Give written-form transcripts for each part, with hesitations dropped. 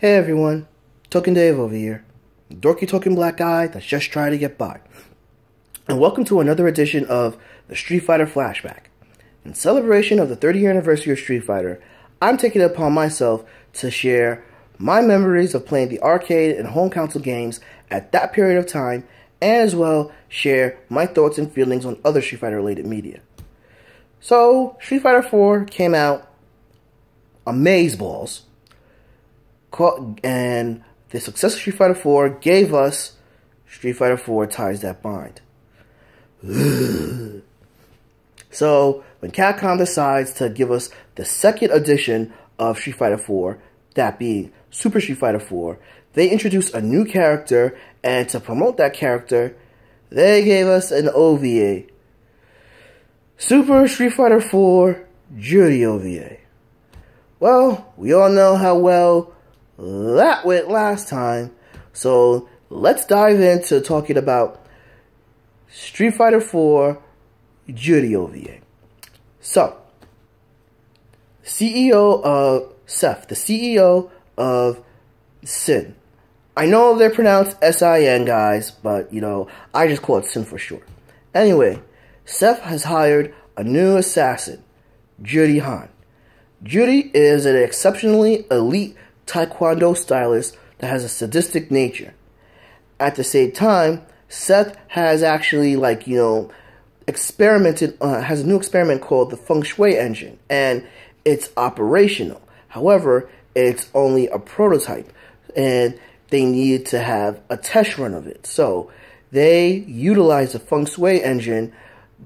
Hey everyone, Token Dave over here, dorky token black guy that's just trying to get by. And welcome to another edition of the Street Fighter Flashback. In celebration of the 30th anniversary of Street Fighter, I'm taking it upon myself to share my memories of playing the arcade and home console games at that period of time, and as well share my thoughts and feelings on other Street Fighter related media. So, Street Fighter 4 came out amazeballs. And the success of Street Fighter 4 gave us Street Fighter 4 Ties That Bind. So, when Capcom decides to give us the second edition of Street Fighter 4, that being Super Street Fighter 4, they introduced a new character, and to promote that character, they gave us an OVA. Super Street Fighter 4 Juri OVA. Well, we all know how well that went last time, so let's dive into talking about Street Fighter 4 Juri OVA. So, CEO of Seth, the CEO of Sin. I know they're pronounced S-I-N, guys, but, I just call it Sin for short. Anyway, Seth has hired a new assassin, Juri Han. Juri is an exceptionally elite Taekwondo stylist that has a sadistic nature. At the same time, Seth has actually, experimented, has a new experiment called the Feng Shui engine, and it's operational. However, it's only a prototype, and they needed to have a test run of it. So, they utilized the Feng Shui engine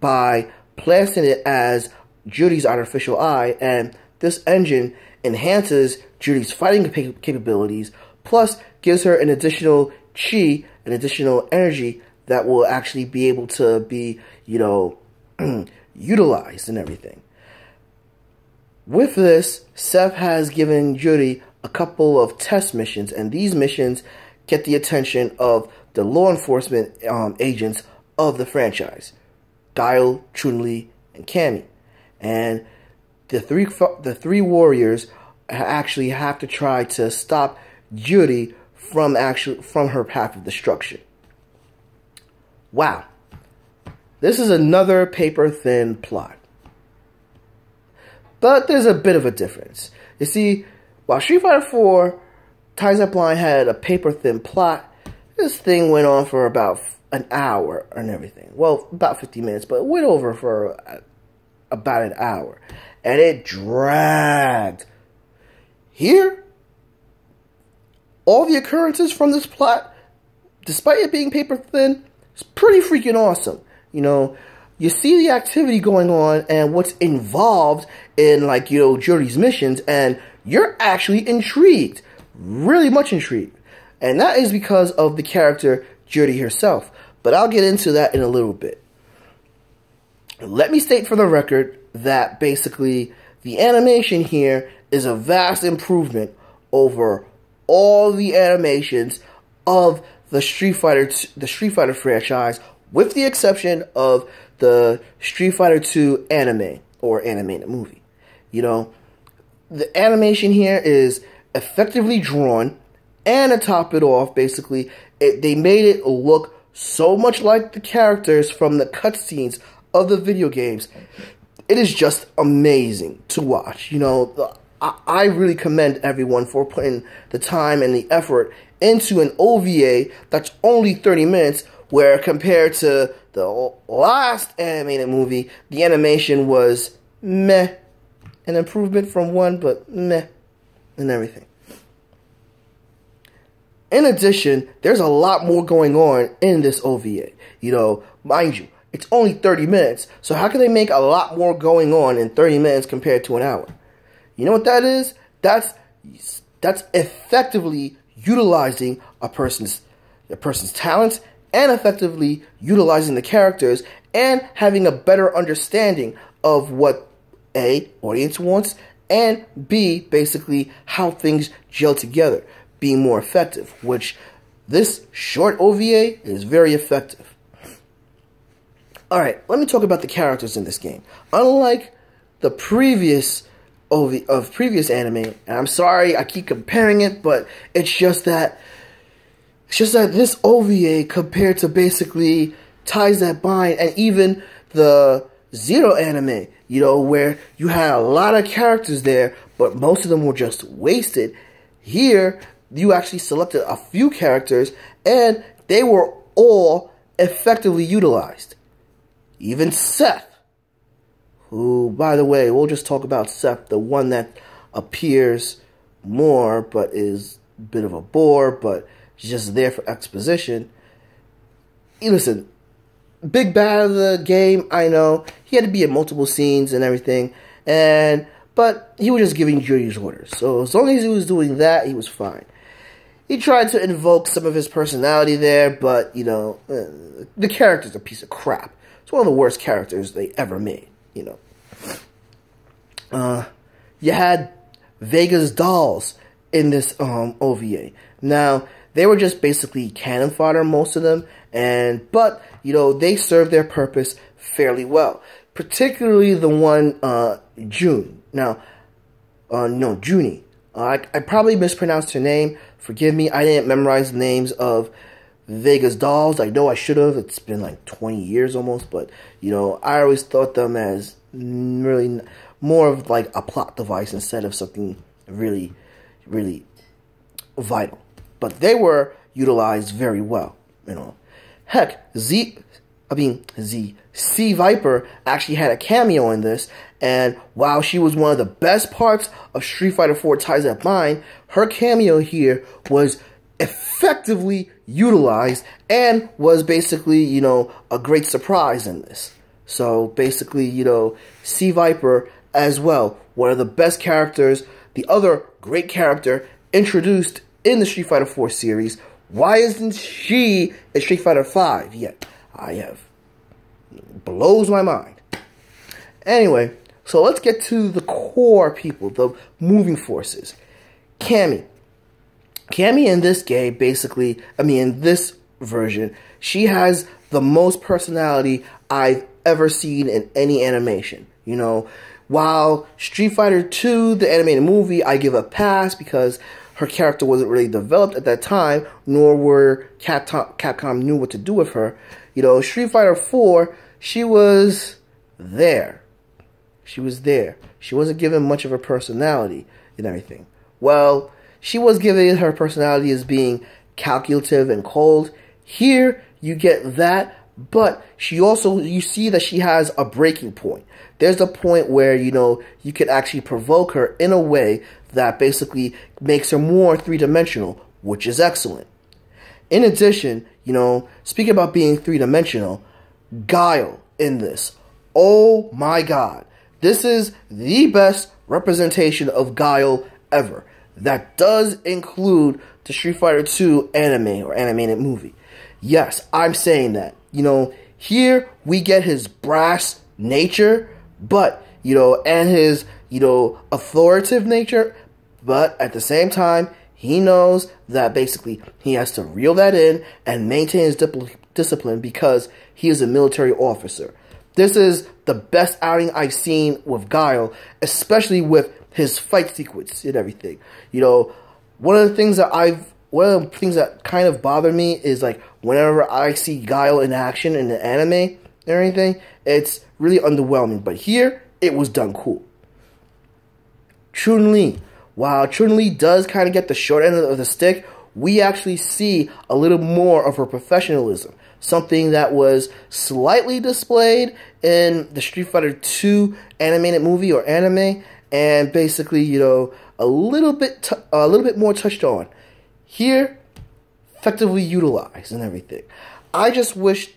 by placing it as Juri's artificial eye, and this engine enhances Juri's fighting capabilities, plus gives her an additional chi, an additional energy that will actually be able to be, utilized and everything. With this, Seth has given Juri a couple of test missions, and these missions get the attention of the law enforcement agents of the franchise, Guile, Chun-Li, and Cammy. And the three warriors actually have to try to stop Juri from her path of destruction. Wow. This is another paper-thin plot. But there's a bit of a difference. You see, while Street Fighter 4 Ties That Bind had a paper-thin plot, this thing went on for about an hour and everything. Well, about 50 minutes, but it went over for about an hour. And it dragged. Here, all the occurrences from this plot, despite it being paper thin, is pretty freaking awesome. You see the activity going on and what's involved in, Juri's missions, and you're actually intrigued. Really much intrigued. And that is because of the character Juri herself. But I'll get into that in a little bit. Let me state for the record that basically the animation here is a vast improvement over all the animations of the Street Fighter franchise, with the exception of the Street Fighter 2 anime or animated movie. The animation here is effectively drawn, and to top it off, basically, they made it look so much like the characters from the cutscenes of the video games. It is just amazing to watch. I really commend everyone for putting the time and the effort into an OVA that's only 30 minutes, where compared to the last animated movie, the animation was meh. An improvement from one, but meh, and everything. In addition, there's a lot more going on in this OVA. Mind you, it's only 30 minutes, so how can they make a lot more going on in 30 minutes compared to an hour? You know what that is? That's effectively utilizing a person's talents, and effectively utilizing the characters, and having a better understanding of what A, audience wants, and B, basically how things gel together, being more effective, which this short OVA is very effective. Alright, let me talk about the characters in this game. Unlike the previous of previous anime. And I'm sorry I keep comparing it, but it's just that this OVA compared to basically Ties That Bind and even the Zero anime, you know, where you had a lot of characters there, but most of them were just wasted. Here, you actually selected a few characters, and they were all effectively utilized. Even Seth, who, by the way, we'll just talk about Seth, the one that appears more, but is a bit of a bore, but just there for exposition. Listen, big bad of the game, I know. He had to be in multiple scenes and everything, but he was just giving Juri's orders. So as long as he was doing that, he was fine. He tried to invoke some of his personality there, but, you know, the character's a piece of crap. It's one of the worst characters they ever made, you know. You had Vega's dolls in this OVA. Now, they were just basically cannon fodder, most of them, but, you know, they served their purpose fairly well. Particularly the one, June. Now, no, Juni. I probably mispronounced her name. Forgive me, I didn't memorize the names of Vega's dolls. I know I should have. It's been like 20 years almost, but, you know, I always thought them as really more of like a plot device instead of something really, really vital. But they were utilized very well, you know. Heck, Sea Viper actually had a cameo in this, and while she was one of the best parts of Street Fighter 4 Ties That Bind, her cameo here was effectively utilized and was basically, you know, a great surprise in this. So basically, you know, Sea Viper as well, one of the best characters, the other great character introduced in the Street Fighter 4 series. Why isn't she in Street Fighter 5 yet? Blows my mind. Anyway, so let's get to the core people, the moving forces. Cammy. Cammy in this game, basically, in this version, she has the most personality I've ever seen in any animation. You know, while Street Fighter 2, the animated movie, I give a pass because her character wasn't really developed at that time, nor were Capcom knew what to do with her. You know, Street Fighter 4, she was there. She was there. She wasn't given much of her personality and everything. Well, she was given her personality as being calculative and cold. Here, you get that, but she also, you see that she has a breaking point. There's a point where, you know, you could actually provoke her in a way that basically makes her more three-dimensional, which is excellent. In addition, you know, speaking about being three-dimensional, Guile in this. Oh my god. This is the best representation of Guile ever. That does include the Street Fighter 2 anime or animated movie. Yes, I'm saying that. You know, here we get his brass nature, but, you know, and his, you know, authoritative nature, but at the same time, he knows that basically he has to reel that in and maintain his discipline because he is a military officer. This is the best outing I've seen with Guile, especially with his fight sequence and everything. You know, one of the things that kind of bother me is like whenever I see Guile in action in the anime and everything, it's really underwhelming. But here, it was done cool. Chun-Li. While Chun-Li does kind of get the short end of the stick, we actually see a little more of her professionalism. Something that was slightly displayed in the Street Fighter 2 animated movie or anime, and basically, you know, a little bit more touched on. Here, effectively utilized and everything. I just wish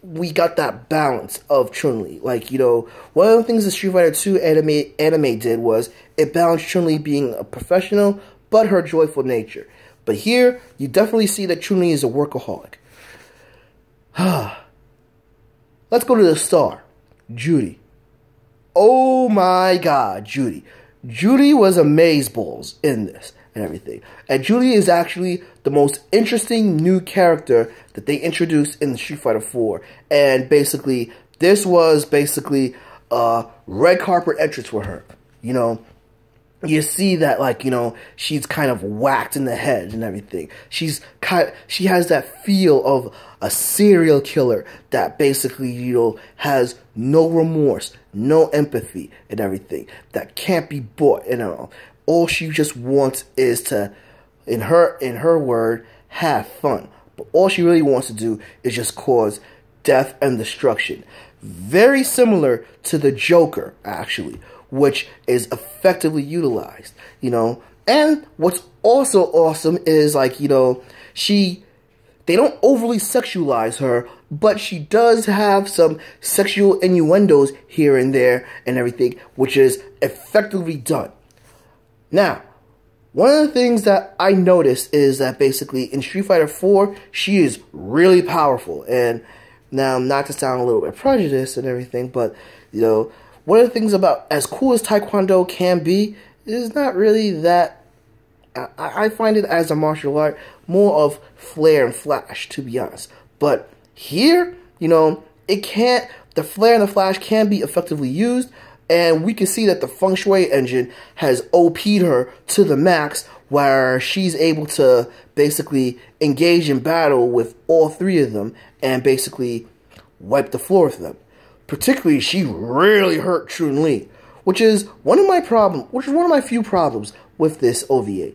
we got that balance of Chun-Li. Like, you know, one of the things the Street Fighter 2 anime did was it balanced Chun-Li being a professional, but her joyful nature. But here, you definitely see that Chun-Li is a workaholic. Let's go to the star, Juri. Oh my god, Juri. Juri was amazeballs in this and everything. And Juri is actually the most interesting new character that they introduced in the Street Fighter 4. And basically, this was basically a red carpet entrance for her. You know, you see that, like, you know, she's kind of whacked in the head and everything. She has that feel of a serial killer that basically, you know, has no remorse, no empathy and everything, that can't be bought, you know. All she just wants is to, in her word, have fun. But all she really wants to do is just cause death and destruction. Very similar to the Joker, actually, which is effectively utilized, you know. And what's also awesome is, like, you know, they don't overly sexualize her, but she does have some sexual innuendos here and there and everything, which is effectively done. Now, one of the things that I noticed is that basically in Street Fighter 4, she is really powerful. And now, not to sound a little bit prejudiced and everything, but, you know, one of the things about as cool as Taekwondo can be is not really that. I find it as a martial art more of flair and flash, to be honest. But here, you know, the flair and the flash can be effectively used, and we can see that the Feng Shui engine has OP'd her to the max, where she's able to basically engage in battle with all three of them and basically wipe the floor with them. Particularly, she really hurt Chun-Li, which is one of my few problems with this OVA.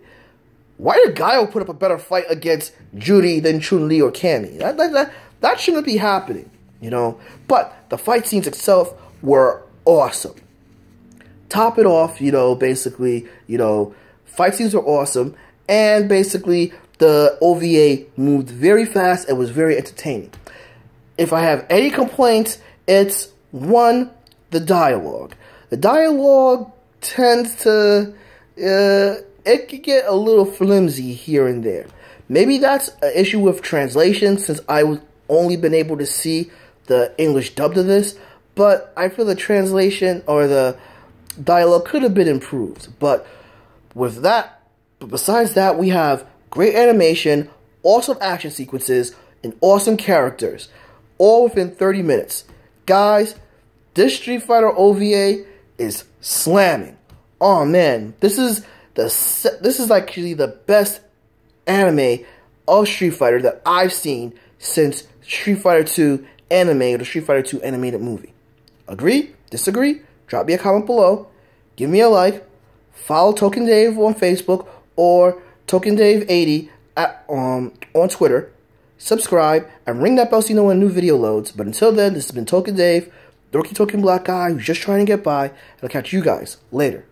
Why did Guile put up a better fight against Juri than Chun-Li or Cammy? That shouldn't be happening, you know. But the fight scenes itself were awesome. Top it off, you know, basically, you know, fight scenes were awesome, and basically the OVA moved very fast and was very entertaining. If I have any complaints, it's one, the dialogue. The dialogue tends to, it could get a little flimsy here and there. Maybe that's an issue with translation, since I've only been able to see the English dubbed of this, but I feel the translation or the dialogue could have been improved. But besides that, we have great animation, awesome action sequences, and awesome characters, all within 30 minutes. Guys, this Street Fighter OVA is slamming. Oh man, this is actually the best anime of Street Fighter that I've seen since Street Fighter 2 anime or the Street Fighter 2 animated movie. Agree? Disagree? Drop me a comment below. Give me a like. Follow Token Dave on Facebook or Token Dave 80 on Twitter. Subscribe and ring that bell so you know when a new video loads. But until then, this has been Token Dave, dorky token black guy who's just trying to get by, and I'll catch you guys later.